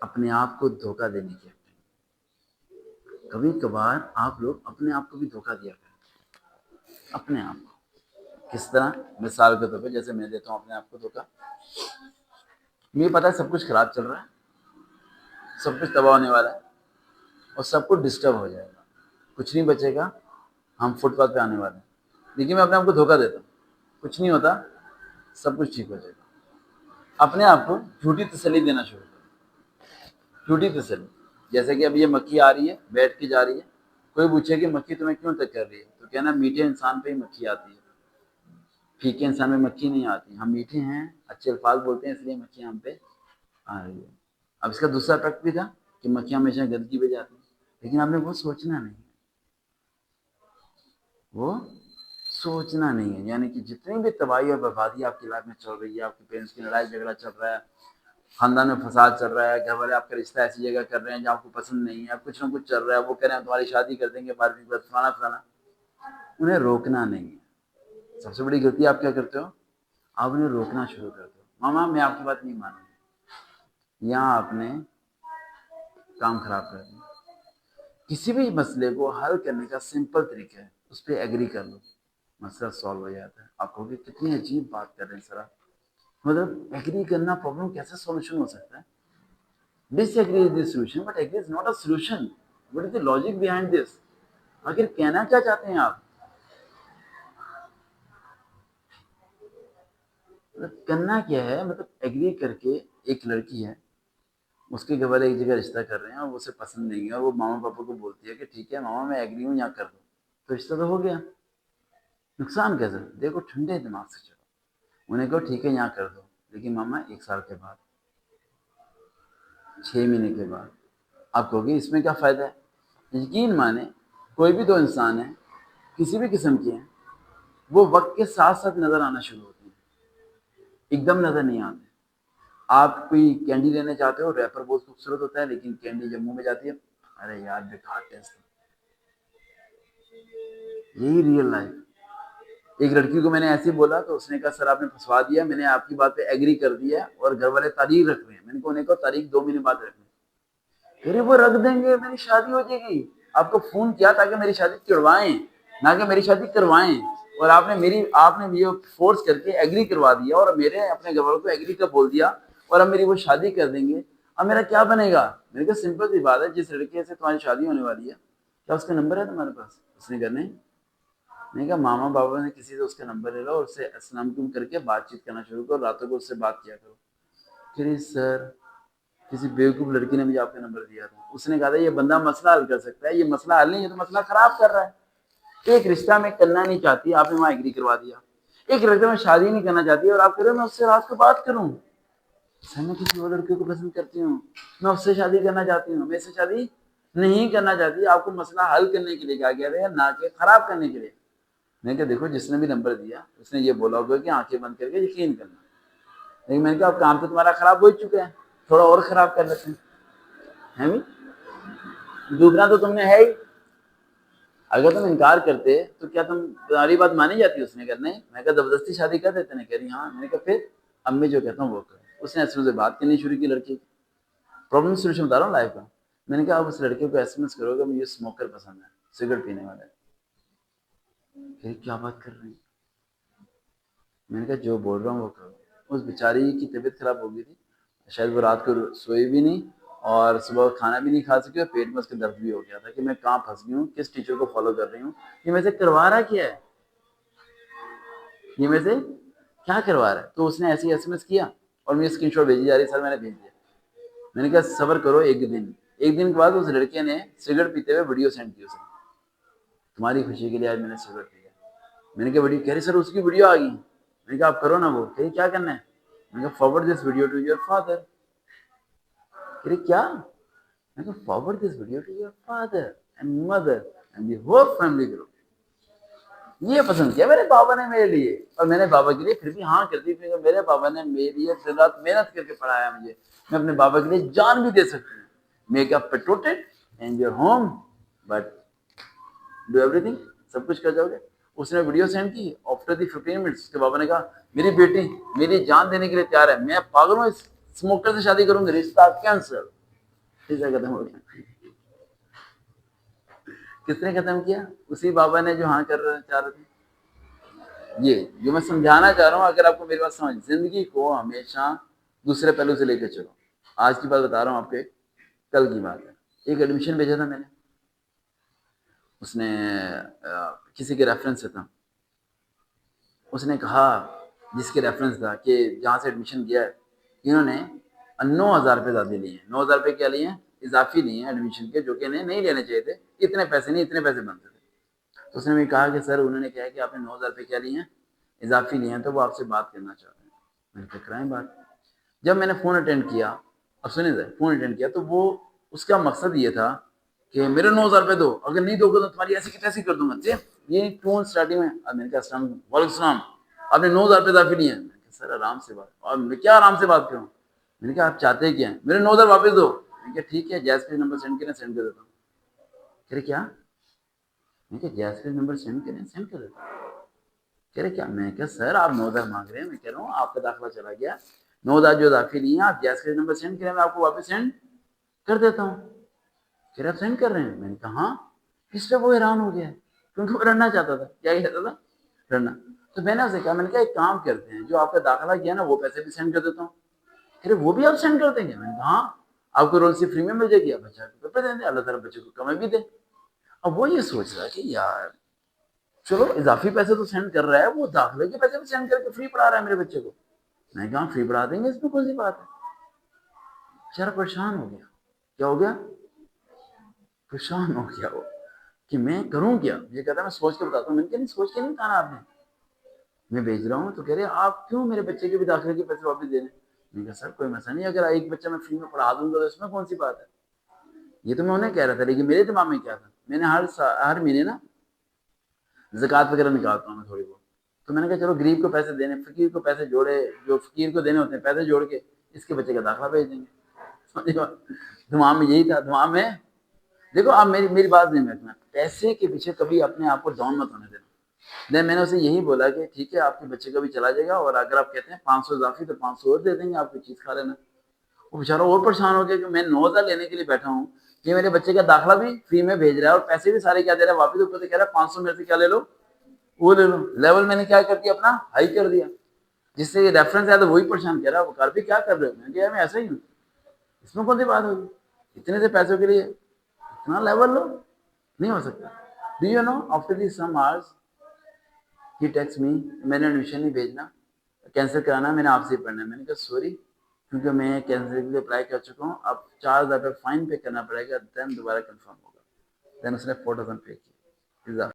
अपने आप को धोखा देने की एक्टिंग। कभी कभार आप लोग अपने आप को भी धोखा दिया करें, अपने आप को। किस तरह? मिसाल के तौर पे जैसे मैं देता हूँ अपने आप को धोखा। मुझे पता है सब कुछ खराब चल रहा है, सब कुछ तबाह होने वाला है और सब कुछ डिस्टर्ब हो जाएगा, कुछ नहीं बचेगा, हम फुटपाथ पे आने वाले हैं। लेकिन मैं अपने आप को धोखा देता हूँ, कुछ नहीं होता, सब कुछ ठीक हो जाएगा। अपने आप को झूठी तसल्ली देना शुरू करो, झूठी तसल्ली। जैसे कि अब ये मक्खी आ रही है, बैठ के जा रही है, कोई पूछे कि मक्खी तुम्हें क्यों तक कर रही है, तो कहना मीठे इंसान पे ही मक्खी आती है, फीके इंसान में मक्खी नहीं आती। हम मीठे हैं, अच्छे अल्फाज बोलते हैं, इसलिए मक्खी हम पे आ रही है। अब इसका दूसरा इफेक्ट भी था कि मक्खियां हमेशा गंदगी पे जाती है, लेकिन आपने वो सोचना नहीं, वो सोचना नहीं है। यानी कि जितनी भी तबाही और बर्बादी आपकी लाइफ में चल रही है, आपके पेरेंट्स की लड़ाई झगड़ा चल रहा है, खानदान में फसाद चल रहा है, घर वाले आपका रिश्ता ऐसी जगह कर रहे हैं जहाँ आपको पसंद नहीं है, कुछ ना कुछ चल रहा है, वो कह रहे हैं तुम्हारी शादी कर देंगे 12वीं के बाद, फलाना फलाना, उन्हें रोकना नहीं है। सबसे बड़ी गलती आप क्या करते हो? आप उन्हें रोकना शुरू करते हो। मामा मैं आपकी बात नहीं मानूंगी, यहाँ आपने काम खराब कर दिया। किसी भी मसले को हल करने का सिंपल तरीका है, उस पर एग्री कर लो, मसला सॉल्व हो जाता है। आप कहोगे कितनी अजीब बात कर रहे हैं सर आप, मतलब एग्री करना प्रॉब्लम कैसे सॉल्यूशन हो सकता है? Disagree is the solution but agree is not a solution. What is the logic behind this? आखिर कहना क्या चाहते हैं आप? मतलब करना क्या है? मतलब एग्री करके, एक लड़की है, उसके घर वाले एक जगह रिश्ता कर रहे हैं और उसे पसंद नहीं है, और वो मामा पापा को बोलती है कि ठीक है मामा मैं एग्री हूँ, यहाँ कर दो, तो रिश्ता तो हो गया। नुकसान कैसे? देखो ठंडे दिमाग से चलो, उन्हें कहो ठीक है यहाँ कर दो, लेकिन मामा 1 साल के बाद, 6 महीने के बाद। आप कहोगे इसमें क्या फ़ायदा है? यकीन माने, कोई भी दो इंसान है, किसी भी किस्म के हैं, वो वक्त के साथ साथ नज़र आना शुरू होते हैं, एकदम नज़र नहीं आते। आप कोई कैंडी लेने जाते हो, रैपर बहुत खूबसूरत होता है, लेकिन कैंडी जब मुंह में जाती है, अरे यार बेकार टेस्ट। यही रियल लाइफ। एक लड़की को मैंने ऐसे ही बोला तो उसने कहा सर आपने फंसवा दिया, मैंने आपकी बात पे एग्री कर दिया और घर वाले तारीख रख रहे हैं। मैंने कहा उन्हें कहा तारीख 2 महीने बाद रखनी। अरे वो रख देंगे, मेरी शादी हो जाएगी। आपको फोन किया ताकि मेरी शादी करवाएं, ना कि मेरी शादी करवाएं। और आपने ये फोर्स करके एग्री करवा दिया और मेरे अपने घर वालों को एग्री का बोल दिया, और अब मेरी वो शादी कर देंगे। अब मेरा क्या बनेगा? मेरे को सिंपल सी बात है, जिस लड़के से तुम्हारी शादी होने वाली है, क्या उसका नंबर है तुम्हारे पास? उसने कहा नहीं। मैंने कहा मामा बाबा ने किसी से उसका नंबर ले लो और उससे अस्सलाम कुम करके बातचीत करना शुरू करो, रातों को उससे बात किया करो। फिर सर किसी बेवकूफ लड़की ने मुझे आपका नंबर दिया था, उसने कहा था ये बंदा मसला हल कर सकता है। ये मसला हल नहीं, ये तो मसला खराब कर रहा है। एक रिश्ता में करना नहीं चाहती, आपने वहां एग्री करवा दिया। एक लड़के में शादी नहीं करना चाहती और आप कह रहे हो मैं उससे रात को बात करूं। सर मैं किसी और लड़के को पसंद करती हूँ, मैं उससे शादी करना चाहती हूँ, मैं इससे शादी नहीं करना चाहती। आपको मसला हल करने के लिए कहा गया है, ना कि खराब करने के लिए। मैंने कहा देखो जिसने भी नंबर दिया उसने ये बोला होगा कि आंखें बंद करके यकीन करना, लेकिन मैंने कहा अब काम तो तुम्हारा खराब हो चुका है, थोड़ा और खराब कर लेते हैं भी। दूसरा तो तुमने है ही, अगर तुम इनकार करते तो क्या तुम्हारी बात मानी जाती? उसने कहा नहीं। मैं कहा जबरदस्ती शादी कर देते ना? कह रही हाँ। मैंने कहा फिर अब मैं जो कहता हूँ वो करो। उसने ऐसे से बात करनी शुरू की लड़की। प्रॉब्लम सोल्यूशन बता रहा हूँ लाइफ का। मैंने कहा अब उस लड़के को एसएमएस करोगे मुझे स्मोकर पसंद है, सिगरेट पीने वाला है। फिर क्या बात कर रही? मैंने कहा जो बोल रहा हूँ वो करो। उस बेचारी की तबीयत खराब हो गई थी, शायद वो रात को सोई भी नहीं और सुबह खाना भी नहीं खा सकी, और पेट में उसके दर्द भी हो गया था कि मैं कहाँ फंस गई हूँ, किस टीचर को फॉलो कर रही हूँ, ये मेरे से करवा रहा क्या है, ये मेरे से क्या करवा रहा है। तो उसने ऐसे ही एसएमएस किया और मुझे स्क्रीनशॉट भेजी जा रही, सर मैंने भेज दिया। मैंने कहा सब्र करो एक दिन। एक दिन के बाद उस लड़के ने सिगरेट पीते हुए वीडियो सेंड की उसे, तुम्हारी खुशी के लिए आज मैंने सिगरेट पिया। मैंने कहा वीडियो? कह रही सर उसकी वीडियो आ गई। मैंने कहा आप करो ना वो। कह क्या करना है? मैंने कहा forward this video to your father. कह रही क्या? मैंने कहा forward this video to your father and mother and the whole family group. ये पसंद किया मेरे बाबा ने मेरे लिए, और मैंने बाबा के लिए फिर भी हाँ कर दी, क्योंकि मेरे बाबा ने मेरे लिए दिन रात मेहनत करके पढ़ाया मुझे। मैं अपने बाबा के लिए जान भी दे सकती हूँ। Make up pretended and your home but do everything, सब कुछ कर जाओगे। उसने वीडियो सेंड की। आफ्टर दी 15 मिनट्स उसके बाबा ने कहा मेरी बेटी मेरी जान देने के लिए तैयार है, मैं पागल हूँ, इस स्मोकर से शादी करूंगी, रिश्ता कैंसिल। शीशा खत्म हो गया। किसने खत्म किया? उसी बाबा ने जो हाँ कर चाह रहे थे। ये जो मैं समझाना चाह रहा हूँ, अगर आपको मेरी बात समझ, जिंदगी को हमेशा दूसरे पहलू से लेकर चलो। आज की बात बता रहा हूँ आपके, कल की बात है। एक एडमिशन भेजा था मैंने, उसने किसी के रेफरेंस से था। उसने कहा, जिसके रेफरेंस था, कि जहाँ से एडमिशन किया है इन्होंने 9,000 रुपये ज़्यादा लिए हैं। 9,000 रुपये क्या लिए हैं? इजाफी लिए हैं एडमिशन के, जो कि इन्हें नहीं लेने चाहिए थे। इतने पैसे नहीं, इतने पैसे बनते थे। तो उसने मुझे कहा कि सर, उन्होंने कहा कि आपने 9,000 रुपये क्या लिए हैं? इजाफी लिए हैं, तो वो आपसे बात करना चाहते हैं। मैंने कहा कराएं बात। जब मैंने फ़ोन अटेंड किया, अब सुनिए ज़रा, फ़ोन अटेंड किया तो वो, उसका मकसद ये था कि मेरे 9,000 रुपये दो, अगर नहीं दोगे तो तुम्हारी ऐसी की तैसी कर दूंगा। ये टोन स्टार्टिंग में। अब मैंने कहा अस्सलाम वालेकुम सलाम, आपने 9,000 रुपये इजाफी लिए हैं। मैंने कहा सर आराम से बात। और मैं क्या आराम से बात करूँ? मैंने कहा आप चाहते क्या हैं? मेरे 9,000 वापस दो। मैंने कहा ठीक है, जैस पे नंबर सेंड करें, सेंड कर देता हूँ। कह रहे क्या? मैंने कहा जैस पे नंबर सेंड करें, सेंड कर देता हूँ। कह रहे क्या? मैं क्या सर, आप 9,000 मांग रहे हैं, मैं कह रहा हूँ आपका दाखिला चला गया, 9,000 जो दाखिल लिए हैं, आप जैस के नंबर सेंड करें, मैं आपको वापस सेंड कर देता हूँ। कह रहे आप सेंड कर रहे हैं? मैंने कहा हाँ। इस पे वो हैरान हो गया, क्योंकि वो रखना चाहता था। क्या कहता था? रखना। तो मैंने उससे कहा, मैंने कहा एक काम करते हैं, जो आपका दाखिला किया ना, वो पैसे भी सेंड कर देता हूँ। कह रहे वो भी आप सेंड कर देंगे? मैंने कहा हाँ, आपको रोल सी फ्री में मिल जाएगी, आप बच्चा को पेपर दे दें, अल्लाह ताला बच्चे को कमाई भी दे। अब वो ये सोच रहा है कि यार चलो, इजाफी पैसे तो सेंड कर रहा है, वो दाखिले के पैसे भी सेंड करके फ्री पढ़ा रहा है मेरे बच्चे को। मैं कहा फ्री पढ़ा देंगे, इसमें कौन सी बात है। बेचारा परेशान हो गया। क्या हो गया? परेशान हो गया वो, कि मैं करूं क्या। ये कहता है मैं सोच के बताता हूँ। मैंने कहा नहीं, सोच के नहीं बताना आपने, मैं भेज रहा हूँ। तो कह रहे आप क्यों मेरे बच्चे के भी दाखिले के पैसे वापस दे रहे हैं? मैंने कहा सर कोई मसला नहीं, अगर एक बच्चा मैं फ्री में पढ़ा दूंगा तो इसमें कौन सी बात है। ये तो मैं उन्हें कह रहा था, लेकिन मेरे दिमाग में क्या था, मैंने हर महीने ना ज़कात वगैरह निकालता हूँ मैं थोड़ी बहुत। तो मैंने कहा चलो गरीब को पैसे देने, फकीर को पैसे जोड़े, जो फकीर को देने होते हैं पैसे जोड़ के इसके बच्चे का दाखिला भेज देंगे। समझ गए? दिमाग में यही था, दिमाग में। देखो आप मेरी मेरी बात नहीं रखना, पैसे के पीछे कभी अपने आप को डाउन मत होने देना। देन मैंने उसे यही बोला कि ठीक है, आपके बच्चे का भी चला जाएगा, और अगर आप कहते हैं 500 इजाफी, तो 500 और दे देंगे, आपकी चीज़ खा लेना। वो बेचारा और परेशान हो गया कि मैं 9,000 लेने के लिए बैठा हूँ, कि मेरे बच्चे का दाखिला भी फ्री में भेज रहा है और पैसे भी सारे क्या दे रहा है वापिस, ऊपर से कह रहा है 500 मेरे से क्या ले लो, वो ले लो। लेवल मैंने क्या कर दिया, अपना हाई कर दिया, जिससे ये रेफरेंस है तो वही परेशान कह रहा है, वो कर भी क्या कर रहे हो। मैंने कहा मैं ऐसा ही हूँ, इसमें कौन सी बात होगी, इतने से पैसों के लिए इतना लेवल लो, नहीं हो सकता। Do you know, after this some hours ही टेक्स्ट मी, मैंने एडमिशन नहीं भेजना, कैंसिल कराना, मैंने आपसे पढ़ना है। मैंने कहा सॉरी, क्योंकि मैं कैंसिल के लिए अप्लाई कर चुका हूँ, अब 4,000 रुपये फाइन पे करना पड़ेगा, देन दोबारा कंफर्म होगा। देन उसने 4,000 पे किया।